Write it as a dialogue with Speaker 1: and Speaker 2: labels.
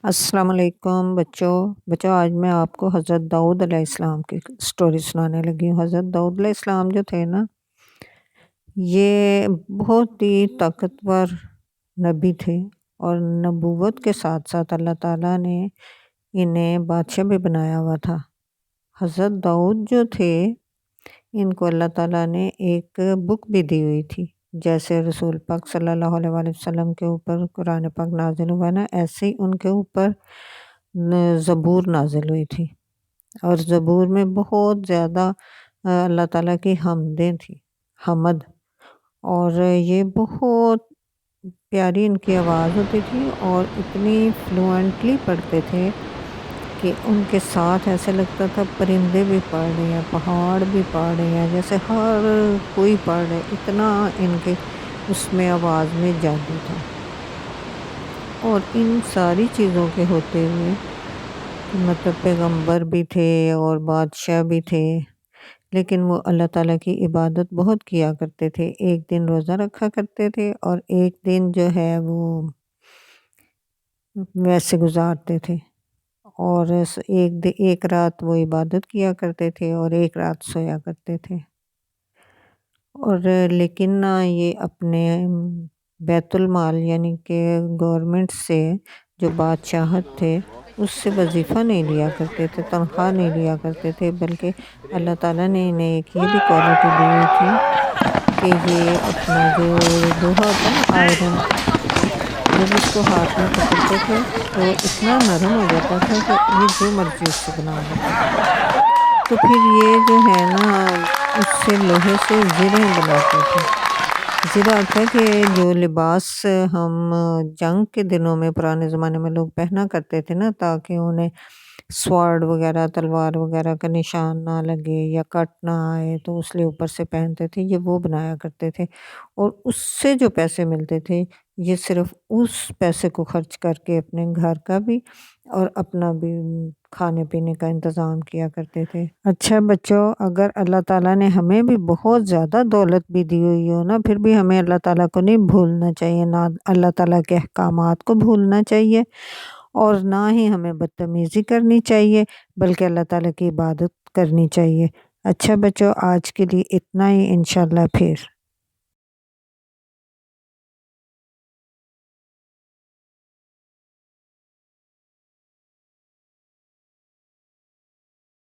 Speaker 1: السلام علیکم بچوں آج میں آپ کو حضرت داؤد علیہ السلام کی سٹوری سنانے لگی ہوں۔ حضرت داؤد علیہ السلام جو تھے نا، یہ بہت ہی طاقتور نبی تھے، اور نبوت کے ساتھ ساتھ اللہ تعالیٰ نے انہیں بادشاہ بھی بنایا ہوا تھا۔ حضرت داؤد جو تھے، ان کو اللہ تعالیٰ نے ایک بک بھی دی ہوئی تھی۔ جیسے رسول پاک صلی اللہ علیہ وآلہ وسلم کے اوپر قرآن پاک نازل ہوا نا، ایسے ہی ان کے اوپر زبور نازل ہوئی تھی، اور زبور میں بہت زیادہ اللہ تعالیٰ کی حمدیں تھیں، حمد، اور یہ بہت پیاری ان کی آواز ہوتی تھی، اور اتنی فلوئنٹلی پڑھتے تھے کہ ان کے ساتھ ایسے لگتا تھا پرندے بھی پڑھ رہے ہیں، پہاڑ بھی پڑھ رہے ہیں، جیسے ہر کوئی پڑھ رہے، اتنا ان کے اس میں آواز میں جادو تھا۔ اور ان ساری چیزوں کے ہوتے ہوئے مطلب پیغمبر بھی تھے اور بادشاہ بھی تھے، لیکن وہ اللہ تعالیٰ کی عبادت بہت کیا کرتے تھے۔ ایک دن روزہ رکھا کرتے تھے، اور ایک دن جو ہے وہ ویسے گزارتے تھے، اور ایک رات وہ عبادت کیا کرتے تھے اور ایک رات سویا کرتے تھے۔ اور لیکن نہ یہ اپنے بیت المال یعنی کہ گورنمنٹ سے جو بادشاہت تھے اس سے وظیفہ نہیں لیا کرتے تھے، تنخواہ نہیں لیا کرتے تھے، بلکہ اللہ تعالیٰ نے انہیں ایک یہ بھی کوالٹی دی ہوئی تھی کہ یہ اپنا جو لوہا ہوتا نا، آئرن، جب اس کو ہاتھ میں پکڑتے تھے تو اتنا نرم ہو جاتا تھا کہ یہ جو مرضی اس سے بنا لیتے تھے۔ تو پھر یہ جو ہے نا، اس سے لوہے سے زرہیں بناتے تھے۔ زرہ کیا کہ جو لباس ہم جنگ کے دنوں میں پرانے زمانے میں لوگ پہنا کرتے تھے نا، تاکہ انہیں سوارڈ وغیرہ، تلوار وغیرہ کا نشان نہ لگے یا کٹ نہ آئے، تو اس لیے اوپر سے پہنتے تھے، یہ وہ بنایا کرتے تھے۔ اور اس سے جو پیسے ملتے تھے، یہ صرف اس پیسے کو خرچ کر کے اپنے گھر کا بھی اور اپنا بھی کھانے پینے کا انتظام کیا کرتے تھے۔ اچھا بچوں، اگر اللہ تعالیٰ نے ہمیں بھی بہت زیادہ دولت بھی دی ہوئی ہو نا، پھر بھی ہمیں اللہ تعالیٰ کو نہیں بھولنا چاہیے، نہ اللہ تعالیٰ کے احکامات کو بھولنا چاہیے، اور نہ ہی ہمیں بدتمیزی کرنی چاہیے، بلکہ اللہ تعالیٰ کی عبادت کرنی چاہیے۔ اچھا بچوں، آج کے لیے اتنا ہی، انشاءاللہ پھر